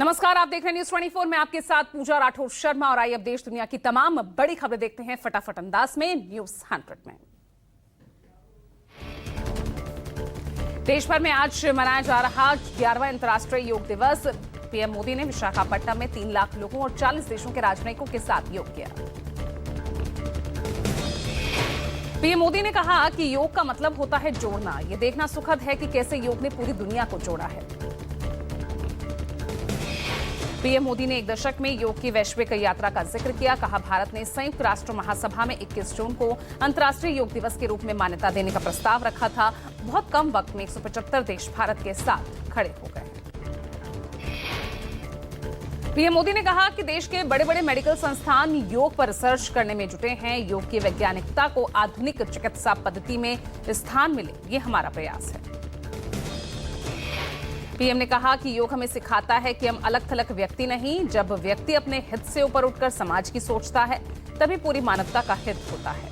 नमस्कार, आप देख रहे हैं न्यूज 24 में आपके साथ पूजा राठौर शर्मा। और आइए अब देश दुनिया की तमाम बड़ी खबरें देखते हैं फटाफट अंदाज में न्यूज 100 में। देश भर में आज मनाया जा रहा 11वां अंतर्राष्ट्रीय योग दिवस। पीएम मोदी ने विशाखापट्टनम में 3 लाख लोगों और 40 देशों के राजनयिकों के साथ योग किया। पीएम मोदी ने कहा कि योग का मतलब होता है जोड़ना। यह देखना सुखद है कि कैसे योग ने पूरी दुनिया को जोड़ा है। पीएम मोदी ने 1 दशक में योग की वैश्विक यात्रा का जिक्र किया। कहा, भारत ने संयुक्त राष्ट्र महासभा में 21 जून को अंतर्राष्ट्रीय योग दिवस के रूप में मान्यता देने का प्रस्ताव रखा था। बहुत कम वक्त में 175 देश भारत के साथ खड़े हो गए। पीएम मोदी ने कहा कि देश के बड़े बड़े मेडिकल संस्थान योग पर रिसर्च करने में जुटे हैं। योग की वैज्ञानिकता को आधुनिक चिकित्सा पद्धति में स्थान मिले, ये हमारा प्रयास है। पीएम ने कहा कि योग हमें सिखाता है कि हम अलग थलग व्यक्ति नहीं। जब व्यक्ति अपने हित से ऊपर उठकर समाज की सोचता है, तभी पूरी मानवता का हित होता है।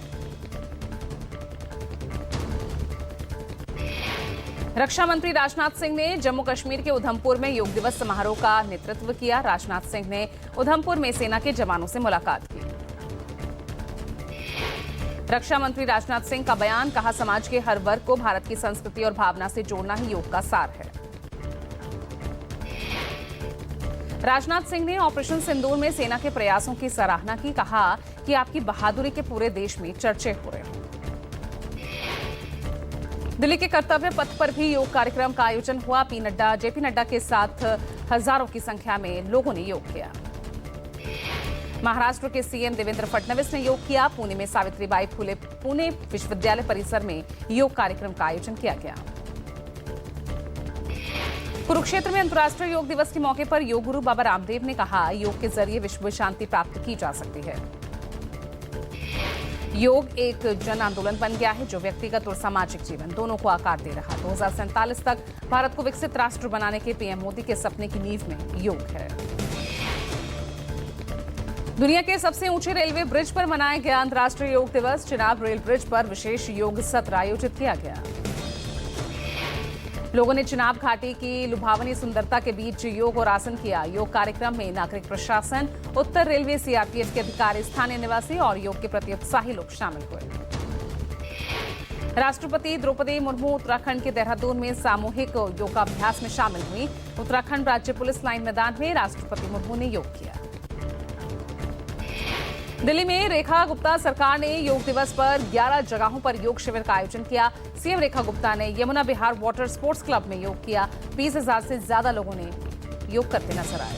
रक्षा मंत्री राजनाथ सिंह ने जम्मू कश्मीर के उधमपुर में योग दिवस समारोह का नेतृत्व किया। राजनाथ सिंह ने उधमपुर में सेना के जवानों से मुलाकात की। रक्षा मंत्री राजनाथ सिंह का बयान, कहा, समाज के हर वर्ग को भारत की संस्कृति और भावना से जोड़ना ही योग का सार है। राजनाथ सिंह ने ऑपरेशन सिंदूर में सेना के प्रयासों की सराहना की। कहा कि आपकी बहादुरी के पूरे देश में चर्चे हो रहे हैं। दिल्ली के कर्तव्य पथ पर भी योग कार्यक्रम का आयोजन हुआ। जेपी नड्डा के साथ हजारों की संख्या में लोगों ने योग किया। महाराष्ट्र के सीएम देवेंद्र फडणवीस ने योग किया। पुणे में सावित्रीबाई फुले पुणे विश्वविद्यालय परिसर में योग कार्यक्रम का आयोजन किया गया। कुरुक्षेत्र में अंतर्राष्ट्रीय योग दिवस के मौके पर योग गुरु बाबा रामदेव ने कहा, योग के जरिए विश्व शांति प्राप्त की जा सकती है। योग एक जन आंदोलन बन गया है जो व्यक्तिगत और सामाजिक जीवन दोनों को आकार दे रहा। 2047 तक भारत को विकसित राष्ट्र बनाने के पीएम मोदी के सपने की नींव में योग है। दुनिया के सबसे ऊंचे रेलवे ब्रिज पर मनाया गया अंतर्राष्ट्रीय योग दिवस। चिनाब रेल ब्रिज पर विशेष योग सत्र आयोजित किया गया। लोगों ने चिनाब घाटी की लुभावनी सुंदरता के बीच योग और आसन किया। योग कार्यक्रम में नागरिक प्रशासन, उत्तर रेलवे, सीआरपीएफ के अधिकारी, स्थानीय निवासी और योग के प्रति उत्साही लोग शामिल हुए। राष्ट्रपति द्रौपदी मुर्मू उत्तराखंड के देहरादून में सामूहिक योगाभ्यास में शामिल हुई। उत्तराखंड राज्य पुलिस लाइन मैदान में राष्ट्रपति मुर्मू ने योग किया। दिल्ली में रेखा गुप्ता सरकार ने योग दिवस पर 11 जगहों पर योग शिविर का आयोजन किया। सीएम रेखा गुप्ता ने यमुना विहार वाटर स्पोर्ट्स क्लब में योग किया। 20,000 से ज्यादा लोगों ने योग करते नजर आए।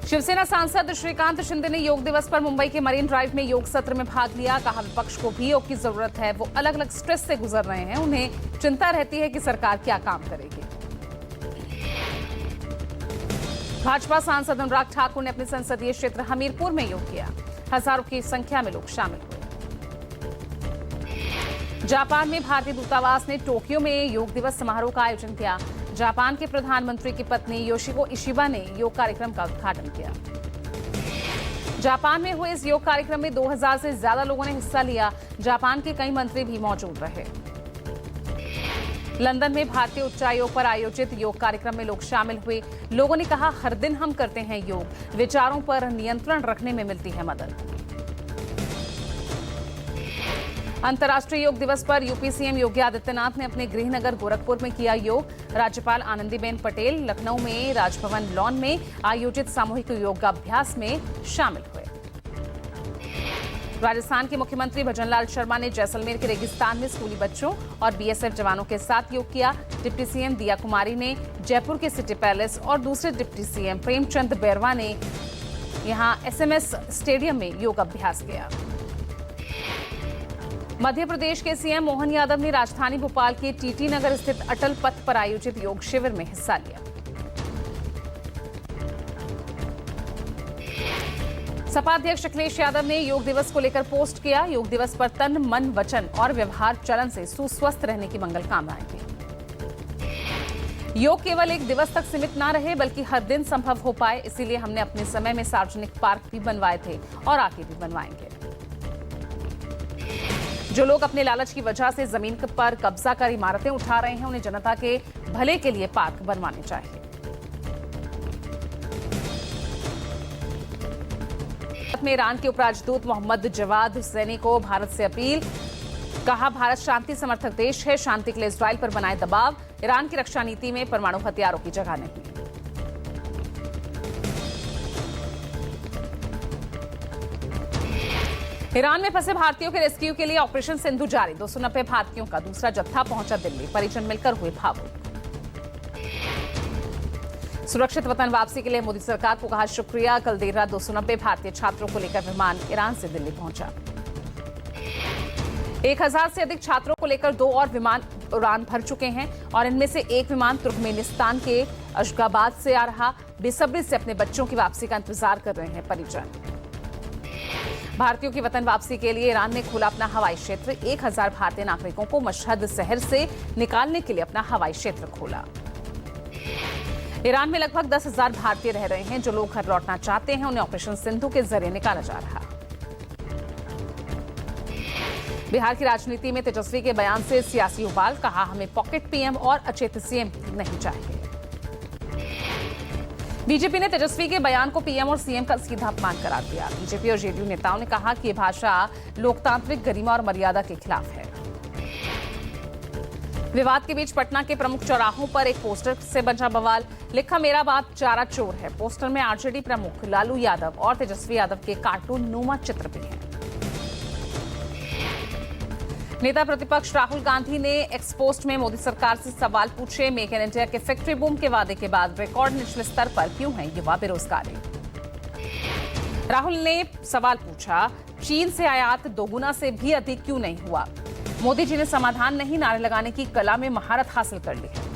शिवसेना सांसद श्रीकांत शिंदे ने योग दिवस पर मुंबई के मरीन ड्राइव में योग सत्र में भाग लिया। कहा, विपक्ष को भी योग की जरूरत है। वो अलग अलग स्ट्रेस से गुजर रहे हैं। उन्हें चिंता रहती है कि सरकार क्या काम करेगी। भाजपा सांसद अनुराग ठाकुर ने अपने संसदीय क्षेत्र हमीरपुर में योग किया। हजारों की संख्या में लोग शामिल हुए। जापान में भारतीय दूतावास ने टोक्यो में योग दिवस समारोह का आयोजन किया। जापान के प्रधानमंत्री की पत्नी योशिको इशिबा ने योग कार्यक्रम का उद्घाटन किया। जापान में हुए इस योग कार्यक्रम में 2000 से ज्यादा लोगों ने हिस्सा लिया। जापान के कई मंत्री भी मौजूद रहे। लंदन में भारतीय उच्चायोग पर आयोजित योग कार्यक्रम में लोग शामिल हुए। लोगों ने कहा, हर दिन हम करते हैं योग। विचारों पर नियंत्रण रखने में मिलती है मदद। अंतर्राष्ट्रीय योग दिवस पर यूपी सीएम योगी आदित्यनाथ ने अपने गृहनगर गोरखपुर में किया योग। राज्यपाल आनंदीबेन पटेल लखनऊ में राजभवन लॉन में आयोजित सामूहिक योगाभ्यास में शामिल हुए। राजस्थान के मुख्यमंत्री भजनलाल शर्मा ने जैसलमेर के रेगिस्तान में स्कूली बच्चों और बीएसएफ जवानों के साथ योग किया। डिप्टी सीएम दिया कुमारी ने जयपुर के सिटी पैलेस और दूसरे डिप्टी सीएम प्रेमचंद बैरवा ने यहां एसएमएस स्टेडियम में योग अभ्यास किया। मध्य प्रदेश के सीएम मोहन यादव ने राजधानी भोपाल के टीटी नगर स्थित अटल पथ पर आयोजित योग शिविर में हिस्सा लिया। सपा अध्यक्ष अखिलेश यादव ने योग दिवस को लेकर पोस्ट किया। योग दिवस पर तन, मन, वचन और व्यवहार चलन से सुस्वस्थ रहने की मंगल कामनाएं की। योग केवल एक दिवस तक सीमित ना रहे बल्कि हर दिन संभव हो पाए, इसीलिए हमने अपने समय में सार्वजनिक पार्क भी बनवाए थे और आगे भी बनवाएंगे। जो लोग अपने लालच की वजह से जमीन पर कब्जा कर इमारतें उठा रहे हैं, उन्हें जनता के भले के लिए पार्क बनवाने चाहिए। में ईरान के उपराजदूत मोहम्मद जवाद हुसैनी को भारत से अपील। कहा, भारत शांति समर्थक देश है, शांति के लिए इजराइल पर बनाए दबाव। ईरान की रक्षा नीति में परमाणु हथियारों की जगह नहीं। ईरान में फंसे भारतीयों के रेस्क्यू के लिए ऑपरेशन सिंधु जारी। 290 भारतीयों का दूसरा जत्था पहुंचा दिल्ली। परिजन मिलकर हुए भावुक। सुरक्षित वतन वापसी के लिए मोदी सरकार को कहा शुक्रिया। कल देर रात 290 भारतीय छात्रों को लेकर विमान ईरान से दिल्ली पहुंचा। 1000 से अधिक छात्रों को लेकर 2 और विमान उड़ान भर चुके हैं और इनमें से एक विमान तुर्कमेनिस्तान के अशगाबाद से आ रहा। बेसब्री से अपने बच्चों की वापसी का इंतजार कर रहे हैं परिजन। भारतीयों की वतन वापसी के लिए ईरान ने खोला अपना हवाई क्षेत्र। 1000 भारतीय नागरिकों को मशहद शहर से निकालने के लिए अपना हवाई क्षेत्र खोला। ईरान में लगभग 10,000 भारतीय रह रहे हैं। जो लोग घर लौटना चाहते हैं उन्हें ऑपरेशन सिंधु के जरिए निकाला जा रहा। बिहार की राजनीति में तेजस्वी के बयान से सियासी उबाल। कहा, हमें पॉकेट पीएम और अचेत सीएम नहीं चाहिए। बीजेपी ने तेजस्वी के बयान को पीएम और सीएम का सीधा अपमान करार दिया। बीजेपी और जेडीयू नेताओं ने कहा कि यह भाषा लोकतांत्रिक गरिमा और मर्यादा के खिलाफ है। विवाद के बीच पटना के प्रमुख चौराहों पर एक पोस्टर से बचा बवाल। लिखा, मेरा बाप चारा चोर है। पोस्टर में आरजेडी प्रमुख लालू यादव और तेजस्वी यादव के कार्टून नुमा चित्र भी हैं। नेता प्रतिपक्ष राहुल गांधी ने एक्स पोस्ट में मोदी सरकार से सवाल पूछे। मेक इन इंडिया के फैक्ट्री बूम के वादे के बाद रिकॉर्ड निचले स्तर पर क्यों है युवा बेरोजगारी। राहुल ने सवाल पूछा, चीन से आयात दोगुना से भी अधिक क्यों नहीं हुआ। मोदी जी ने समाधान नहीं, नारे लगाने की कला में महारत हासिल कर ली है।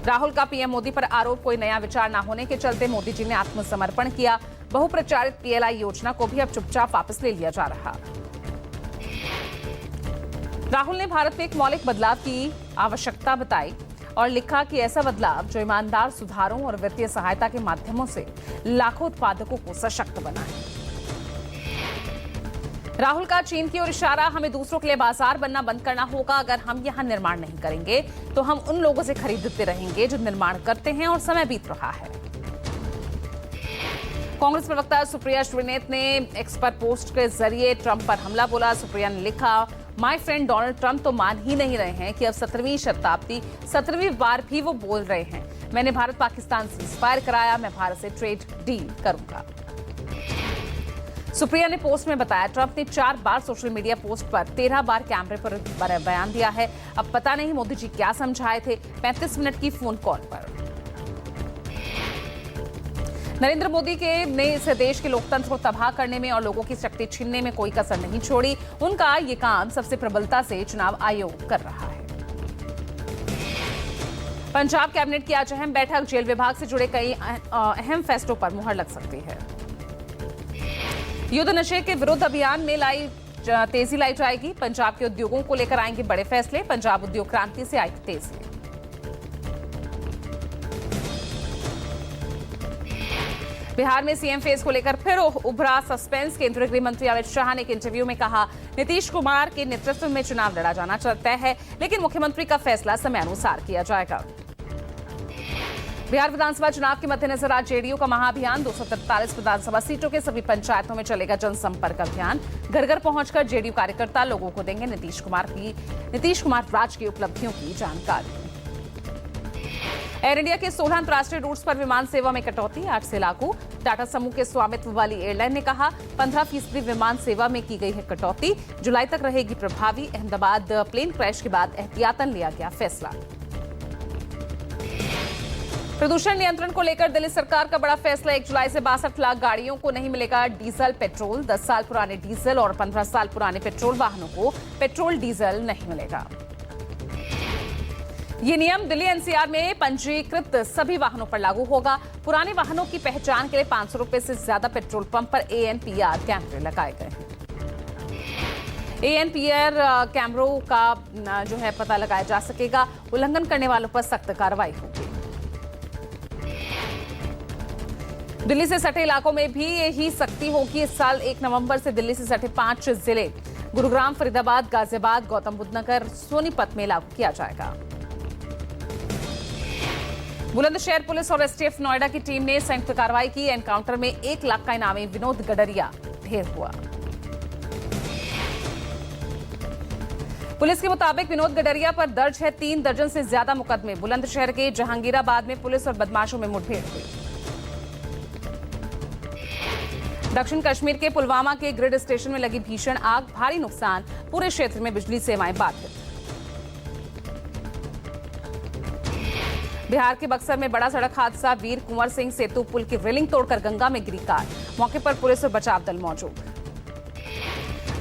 राहुल का पीएम मोदी पर आरोप, कोई नया विचार न होने के चलते मोदी जी ने आत्मसमर्पण किया। बहुप्रचारित पीएलआई योजना को भी अब चुपचाप वापस ले लिया जा रहा। राहुल ने भारत में एक मौलिक बदलाव की आवश्यकता बताई और लिखा कि ऐसा बदलाव जो ईमानदार सुधारों और वित्तीय सहायता के माध्यमों से लाखों उत्पादकों को सशक्त बनाए। राहुल का चीन की ओर इशारा, हमें दूसरों के लिए बाजार बनना बंद करना होगा। अगर हम यहां निर्माण नहीं करेंगे तो हम उन लोगों से खरीदते रहेंगे जो निर्माण करते हैं और समय बीत रहा है। कांग्रेस प्रवक्ता सुप्रिया श्रीनेत ने एक्स पर पोस्ट के जरिए ट्रंप पर हमला बोला। सुप्रिया ने लिखा, माय फ्रेंड डोनाल्ड ट्रंप तो मान ही नहीं रहे हैं कि अब 17वीं शताब्दी 17वीं बार भी वो बोल रहे हैं, मैंने भारत पाकिस्तान से इंस्पायर कराया, मैं भारत से ट्रेड डील करूंगा। सुप्रिया ने पोस्ट में बताया, ट्रंप ने 4 बार सोशल मीडिया पोस्ट पर 13 बार कैमरे पर बयान दिया है। अब पता नहीं मोदी जी क्या समझाए थे 35 मिनट की फोन कॉल पर। नरेंद्र मोदी ने इस देश के लोकतंत्र को तबाह करने में और लोगों की शक्ति छीनने में कोई कसर नहीं छोड़ी। उनका ये काम सबसे प्रबलता से चुनाव आयोग कर रहा है। पंजाब कैबिनेट की आज अहम बैठक। जेल विभाग से जुड़े कई अहम फैसलों पर मुहर लग सकती है। युद्ध नशे के विरुद्ध अभियान में तेजी लाई जाएगी। पंजाब के उद्योगों को लेकर आएंगे बड़े फैसले। पंजाब उद्योग क्रांति से आई तेजी। बिहार में सीएम फेस को लेकर फिर उभरा सस्पेंस। केंद्रीय गृह मंत्री अमित शाह ने एक इंटरव्यू में कहा, नीतीश कुमार के नेतृत्व में चुनाव लड़ा जाना चाहता है, लेकिन मुख्यमंत्री का फैसला समयानुसार किया जाएगा। बिहार विधानसभा चुनाव के मद्देनजर आज जेडीयू का महाअभियान। 243 विधानसभा सीटों के सभी पंचायतों में चलेगा जनसंपर्क अभियान। घर घर पहुंचकर जेडीयू कार्यकर्ता लोगों को देंगे नीतीश कुमार राज की उपलब्धियों की जानकारी। एयर इंडिया के 16 अंतर्राष्ट्रीय रूट्स पर विमान सेवा में कटौती 8 से लागू। टाटा समूह के स्वामित्व वाली एयरलाइन ने कहा, 15% विमान सेवा में की गई है कटौती, जुलाई तक रहेगी प्रभावी। अहमदाबाद प्लेन क्रैश के बाद एहतियातन लिया गया फैसला। प्रदूषण नियंत्रण को लेकर दिल्ली सरकार का बड़ा फैसला। 1 जुलाई से 62 लाख गाड़ियों को नहीं मिलेगा डीजल पेट्रोल। 10 साल पुराने डीजल और 15 साल पुराने पेट्रोल वाहनों को पेट्रोल डीजल नहीं मिलेगा। ये नियम दिल्ली एनसीआर में पंजीकृत सभी वाहनों पर लागू होगा। पुराने वाहनों की पहचान के लिए 500 रुपए से ज्यादा पेट्रोल पंप पर ANPR कैमरे लगाए गए हैं। ANPR कैमरों का जो है पता लगाया जा सकेगा। उल्लंघन करने वालों पर सख्त कार्रवाई होगी। दिल्ली से सटे इलाकों में भी यही सख्ती होगी। इस साल 1 नवंबर से दिल्ली से सटे 5 जिले गुरुग्राम, फरीदाबाद, गाजियाबाद, गौतम बुद्ध नगर, सोनीपत में लागू किया जाएगा। बुलंदशहर पुलिस और एसटीएफ नोएडा की टीम ने संयुक्त कार्रवाई की। एनकाउंटर में 1 लाख का इनामी विनोद गडरिया ढेर हुआ। पुलिस के मुताबिक विनोद गडरिया पर दर्ज है 3 दर्जन से ज्यादा मुकदमे। बुलंदशहर के जहांगीराबाद में पुलिस और बदमाशों में मुठभेड़ हुई। दक्षिण कश्मीर के पुलवामा के ग्रिड स्टेशन में लगी भीषण आग, भारी नुकसान, पूरे क्षेत्र में बिजली सेवाएं बाधित। बिहार के बक्सर में बड़ा सड़क हादसा, वीर कुंवर सिंह सेतु पुल की रेलिंग तोड़कर गंगा में गिरी कार, मौके पर पुलिस और बचाव दल मौजूद।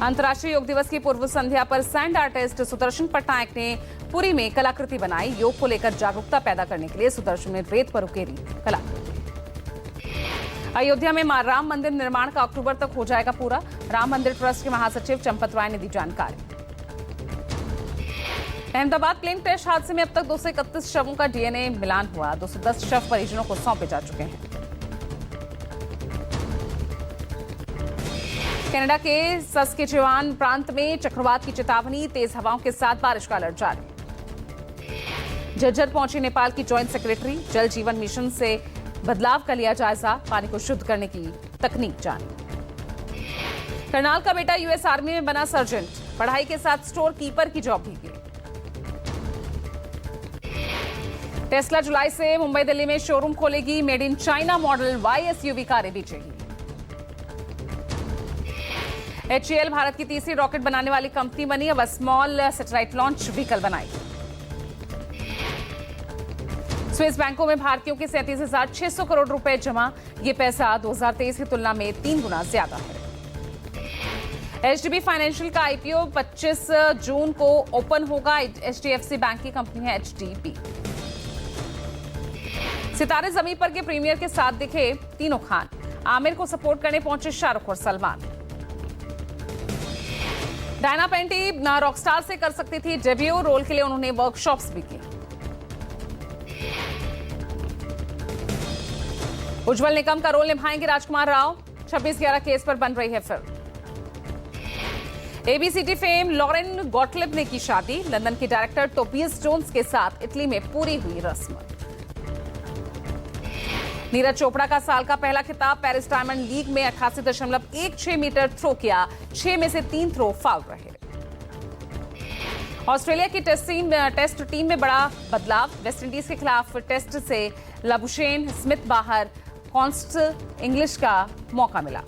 अंतर्राष्ट्रीय योग दिवस की पूर्व संध्या पर सैंड आर्टिस्ट सुदर्शन पटनायक ने पुरी में कलाकृति बनाई। योग को लेकर जागरूकता पैदा करने के लिए सुदर्शन ने रेत पर उकेरी कलाकृति। अयोध्या में राम मंदिर निर्माण का अक्टूबर तक हो जाएगा पूरा। राम मंदिर ट्रस्ट के महासचिव चंपत राय ने दी जानकारी। अहमदाबाद प्लेन क्रैश हादसे में अब तक 231 शवों का डीएनए मिलान हुआ। 210 शव परिजनों को सौंपे जा चुके हैं। कनाडा के सस्केचुआन प्रांत में चक्रवात की चेतावनी, तेज हवाओं के साथ बारिश का अलर्ट जारी। झज्जर पहुंची नेपाल की जॉइंट सेक्रेटरी, जल जीवन मिशन से बदलाव का लिया जायजा, पानी को शुद्ध करने की तकनीक जानी। करनाल का बेटा यूएस आर्मी में बना सर्जेंट, पढ़ाई के साथ स्टोर कीपर की जॉब भी की। टेस्ला जुलाई से मुंबई दिल्ली में शोरूम खोलेगी। Made in China model Y SUV कारें बेचेगी। HAL भारत की तीसरी रॉकेट बनाने वाली कंपनी बनी। अब स्मॉल सैटेलाइट लॉन्च व्हीकल बनाएगी। स्विस बैंकों में भारतीयों के 37,600 करोड़ रुपए जमा। ये पैसा 2023 की तुलना में 3 गुना ज्यादा है। HDB फाइनेंशियल का IPO 25 जून को ओपन होगा। HDFC बैंक की कंपनी है HDB। सितारे जमीन पर के प्रीमियर के साथ दिखे तीनों खान। आमिर को सपोर्ट करने पहुंचे शाहरुख और सलमान। डायना पेंटी रॉकस्टार से कर सकती थी डेब्यू, रोल के लिए उन्होंने वर्कशॉप्स भी की। उज्जवल निकम का रोल निभाएंगे राजकुमार राव। 26/11 केस पर बन रही है film. ABCD fame Lauren Gottlieb ने की शादी। लंदन के डायरेक्टर टोबियस जोन्स के साथ इटली में पूरी हुई रस्म। नीरज चोपड़ा का साल का पहला खिताब। पेरिस डायमंड लीग में 88.16 मीटर थ्रो किया। 6 में से 3 थ्रो फाउल रहे। ऑस्ट्रेलिया की टेस्ट टीम में बड़ा बदलाव। वेस्टइंडीज के खिलाफ टेस्ट से लबुशेन स्मिथ बाहर, कॉन्स्ट इंग्लिश का मौका मिला।